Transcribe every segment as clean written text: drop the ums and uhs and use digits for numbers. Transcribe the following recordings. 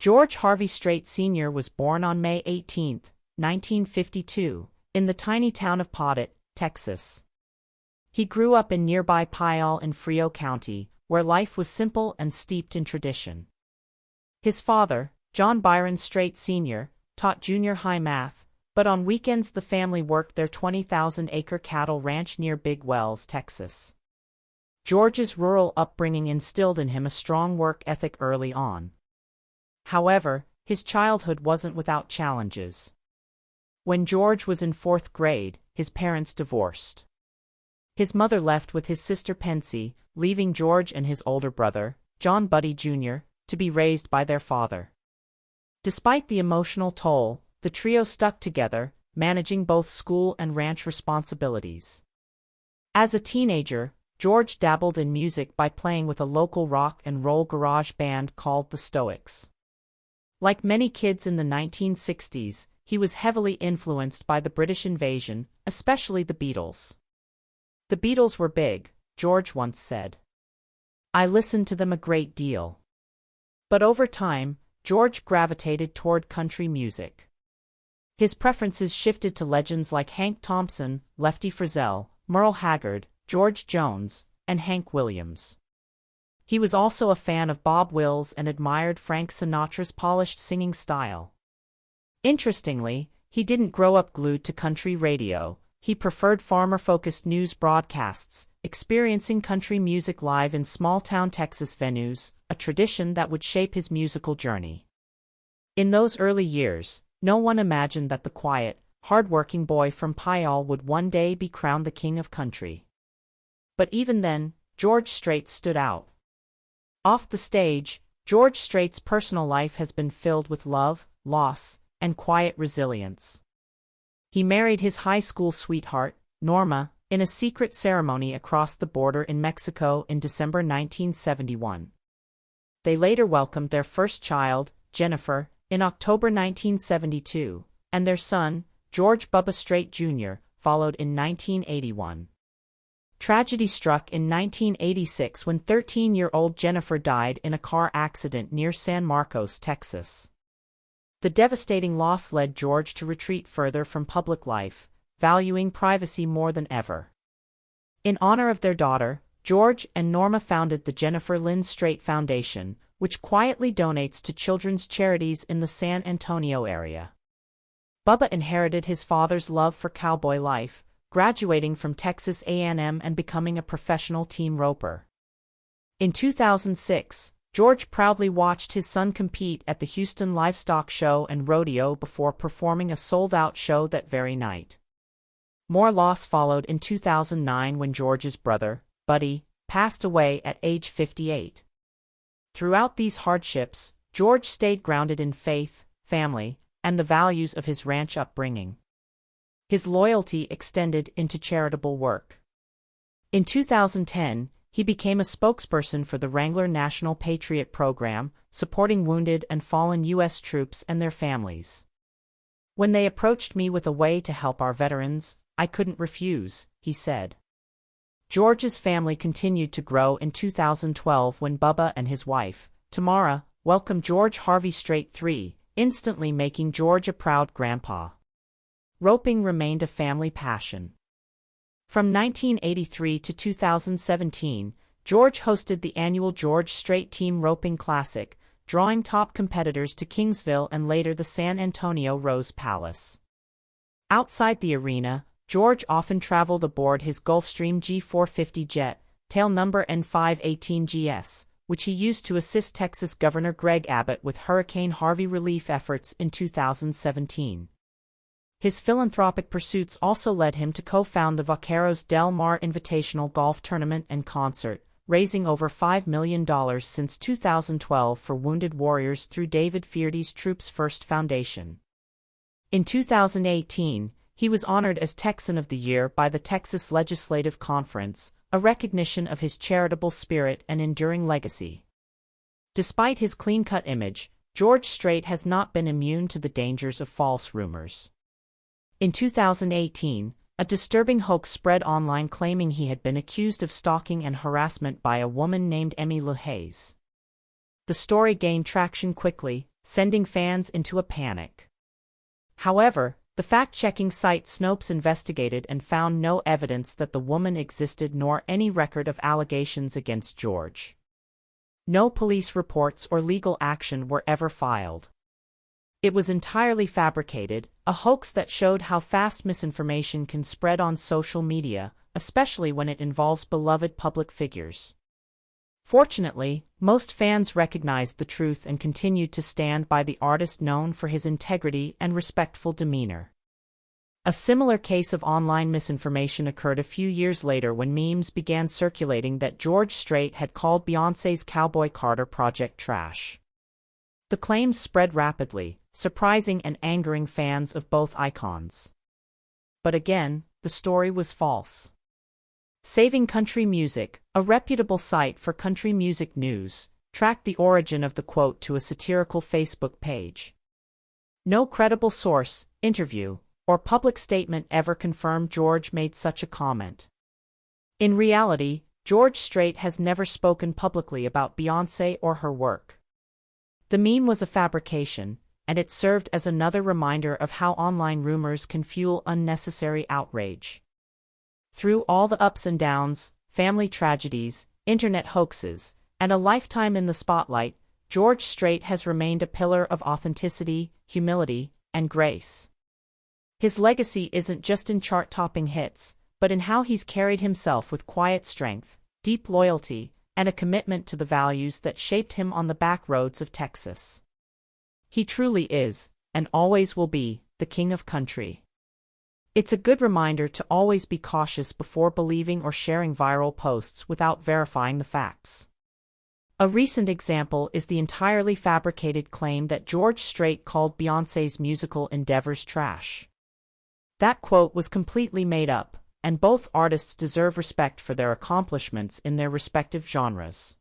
George Harvey Strait Sr. was born on May 18, 1952, in the tiny town of Paudet, Texas. He grew up in nearby Puyallup in Frio County, where life was simple and steeped in tradition. His father, John Byron Strait Sr., taught junior high math, but on weekends the family worked their 20,000-acre cattle ranch near Big Wells, Texas. George's rural upbringing instilled in him a strong work ethic early on. However, his childhood wasn't without challenges. When George was in 4th grade, his parents divorced. His mother left with his sister Pensy, leaving George and his older brother, John Buddy Jr., to be raised by their father. Despite the emotional toll, the trio stuck together, managing both school and ranch responsibilities. As a teenager, George dabbled in music by playing with a local rock and roll garage band called the Stoics. Like many kids in the 1960s, he was heavily influenced by the British invasion, especially the Beatles. "The Beatles were big," George once said. "I listened to them a great deal." But over time, George gravitated toward country music. His preferences shifted to legends like Hank Thompson, Lefty Frizzell, Merle Haggard, George Jones, and Hank Williams. He was also a fan of Bob Wills and admired Frank Sinatra's polished singing style. Interestingly, he didn't grow up glued to country radio. He preferred farmer-focused news broadcasts, experiencing country music live in small-town Texas venues, a tradition that would shape his musical journey. In those early years, no one imagined that the quiet, hard-working boy from Puyallup would one day be crowned the king of country. But even then, George Strait stood out. Off the stage, George Strait's personal life has been filled with love, loss, and quiet resilience. He married his high school sweetheart, Norma, in a secret ceremony across the border in Mexico in December 1971. They later welcomed their first child, Jennifer, in October 1972, and their son, George Bubba Strait Jr., followed in 1981. Tragedy struck in 1986 when 13-year-old Jennifer died in a car accident near San Marcos, Texas. The devastating loss led George to retreat further from public life, valuing privacy more than ever. In honor of their daughter, George and Norma founded the Jennifer Lynn Strait Foundation, which quietly donates to children's charities in the San Antonio area. Bubba inherited his father's love for cowboy life, graduating from Texas A&M and becoming a professional team roper. In 2006, George proudly watched his son compete at the Houston Livestock Show and Rodeo before performing a sold-out show that very night. More loss followed in 2009 when George's brother, Buddy, passed away at age 58. Throughout these hardships, George stayed grounded in faith, family, and the values of his ranch upbringing. His loyalty extended into charitable work. In 2010, he became a spokesperson for the Wrangler National Patriot Program, supporting wounded and fallen U.S. troops and their families. "When they approached me with a way to help our veterans, I couldn't refuse," he said. George's family continued to grow in 2012 when Bubba and his wife, Tamara, welcomed George Harvey Strait III, instantly making George a proud grandpa. Roping remained a family passion. From 1983 to 2017, George hosted the annual George Strait Team Roping Classic, drawing top competitors to Kingsville and later the San Antonio Rose Palace. Outside the arena, George often traveled aboard his Gulfstream G450 jet, tail number N518GS, which he used to assist Texas Governor Greg Abbott with Hurricane Harvey relief efforts in 2017. His philanthropic pursuits also led him to co-found the Vaqueros Del Mar Invitational Golf Tournament and Concert, raising over $5 million since 2012 for wounded warriors through David Feardy's Troops First Foundation. In 2018, he was honored as Texan of the Year by the Texas Legislative Conference, a recognition of his charitable spirit and enduring legacy. Despite his clean-cut image, George Strait has not been immune to the dangers of false rumors. In 2018, a disturbing hoax spread online claiming he had been accused of stalking and harassment by a woman named Emmy LaHaye. The story gained traction quickly, sending fans into a panic. However, the fact-checking site Snopes investigated and found no evidence that the woman existed nor any record of allegations against George. No police reports or legal action were ever filed. It was entirely fabricated, a hoax that showed how fast misinformation can spread on social media, especially when it involves beloved public figures. Fortunately, most fans recognized the truth and continued to stand by the artist known for his integrity and respectful demeanor. A similar case of online misinformation occurred a few years later when memes began circulating that George Strait had called Beyoncé's Cowboy Carter project trash. The claims spread rapidly, surprising and angering fans of both icons. But again, the story was false. Saving Country Music, a reputable site for country music news, tracked the origin of the quote to a satirical Facebook page. No credible source, interview, or public statement ever confirmed George made such a comment. In reality, George Strait has never spoken publicly about Beyoncé or her work. The meme was a fabrication, and it served as another reminder of how online rumors can fuel unnecessary outrage. Through all the ups and downs, family tragedies, internet hoaxes, and a lifetime in the spotlight, George Strait has remained a pillar of authenticity, humility, and grace. His legacy isn't just in chart-topping hits, but in how he's carried himself with quiet strength, deep loyalty, and a commitment to the values that shaped him on the back roads of Texas. He truly is, and always will be, the king of country. It's a good reminder to always be cautious before believing or sharing viral posts without verifying the facts. A recent example is the entirely fabricated claim that George Strait called Beyoncé's musical endeavors trash. That quote was completely made up, and both artists deserve respect for their accomplishments in their respective genres.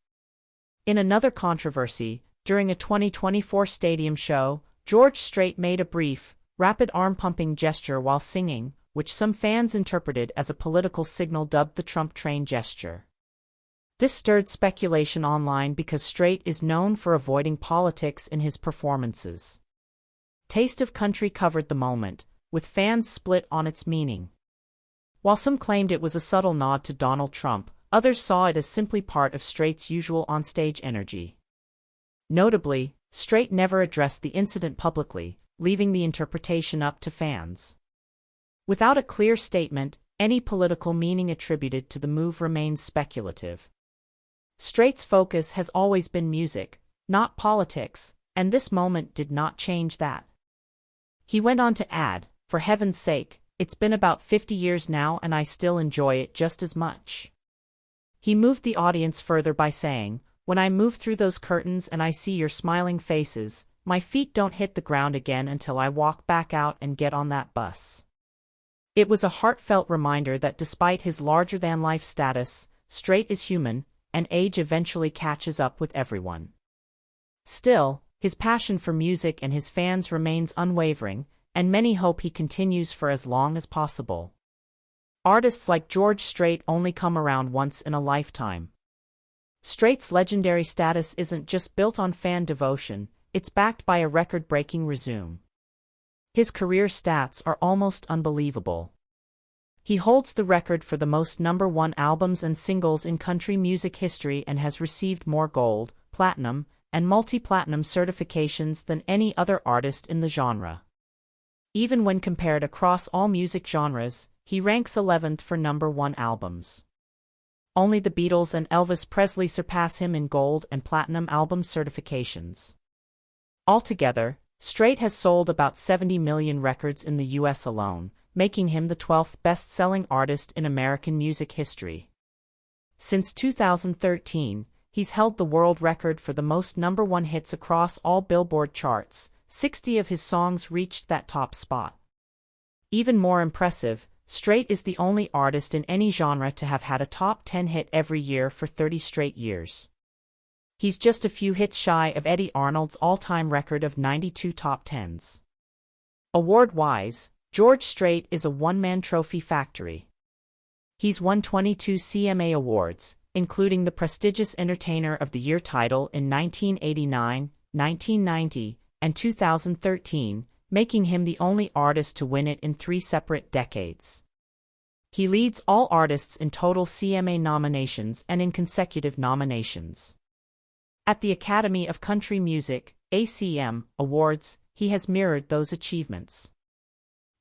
In another controversy, during a 2024 stadium show, George Strait made a brief, rapid arm-pumping gesture while singing, which some fans interpreted as a political signal dubbed the Trump train gesture. This stirred speculation online because Strait is known for avoiding politics in his performances. Taste of Country covered the moment, with fans split on its meaning. While some claimed it was a subtle nod to Donald Trump, others saw it as simply part of Strait's usual onstage energy. Notably, Strait never addressed the incident publicly, leaving the interpretation up to fans. Without a clear statement, any political meaning attributed to the move remains speculative. Strait's focus has always been music, not politics, and this moment did not change that. He went on to add, "For heaven's sake, it's been about 50 years now and I still enjoy it just as much." He moved the audience further by saying, "When I move through those curtains and I see your smiling faces, my feet don't hit the ground again until I walk back out and get on that bus." It was a heartfelt reminder that despite his larger-than-life status, Strait is human, and age eventually catches up with everyone. Still, his passion for music and his fans remains unwavering, and many hope he continues for as long as possible. Artists like George Strait only come around once in a lifetime. Strait's legendary status isn't just built on fan devotion, it's backed by a record-breaking resume. His career stats are almost unbelievable. He holds the record for the most #1 albums and singles in country music history and has received more gold, platinum, and multi-platinum certifications than any other artist in the genre. Even when compared across all music genres, he ranks 11th for #1 albums. Only the Beatles and Elvis Presley surpass him in gold and platinum album certifications. Altogether, Strait has sold about 70 million records in the U.S. alone, making him the 12th best-selling artist in American music history. Since 2013, he's held the world record for the most #1 hits across all Billboard charts. 60 of his songs reached that top spot. Even more impressive, Strait is the only artist in any genre to have had a top 10 hit every year for 30 straight years. He's just a few hits shy of Eddie Arnold's all-time record of 92 top 10s. Award-wise, George Strait is a one-man trophy factory. He's won 22 CMA awards, including the prestigious Entertainer of the Year title in 1989, 1990, and 2013, making him the only artist to win it in 3 separate decades. He leads all artists in total CMA nominations and in consecutive nominations. At the Academy of Country Music (ACM) Awards, he has mirrored those achievements.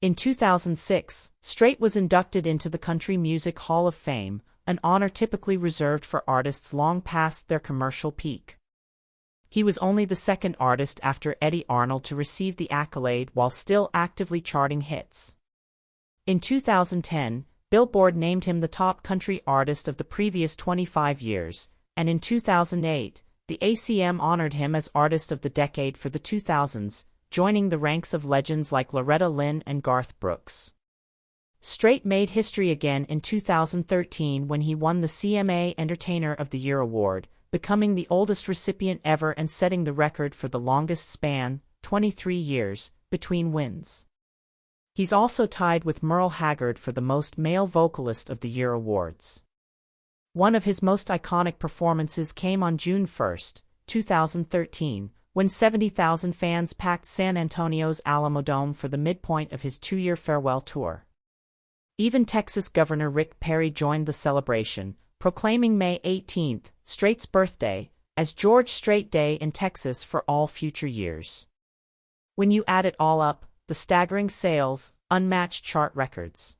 In 2006, Strait was inducted into the Country Music Hall of Fame, an honor typically reserved for artists long past their commercial peak. He was only the second artist after Eddie Arnold to receive the accolade while still actively charting hits. In 2010, Billboard named him the top country artist of the previous 25 years, and in 2008, the ACM honored him as Artist of the Decade for the 2000s, joining the ranks of legends like Loretta Lynn and Garth Brooks. Strait made history again in 2013 when he won the CMA Entertainer of the Year award, becoming the oldest recipient ever and setting the record for the longest span, 23 years, between wins. He's also tied with Merle Haggard for the most Male Vocalist of the Year awards. One of his most iconic performances came on June 1, 2013, when 70,000 fans packed San Antonio's Alamodome for the midpoint of his 2-year farewell tour. Even Texas Governor Rick Perry joined the celebration, proclaiming May 18, Strait's birthday, as George Strait Day in Texas for all future years. When you add it all up, the staggering sales, unmatched chart records,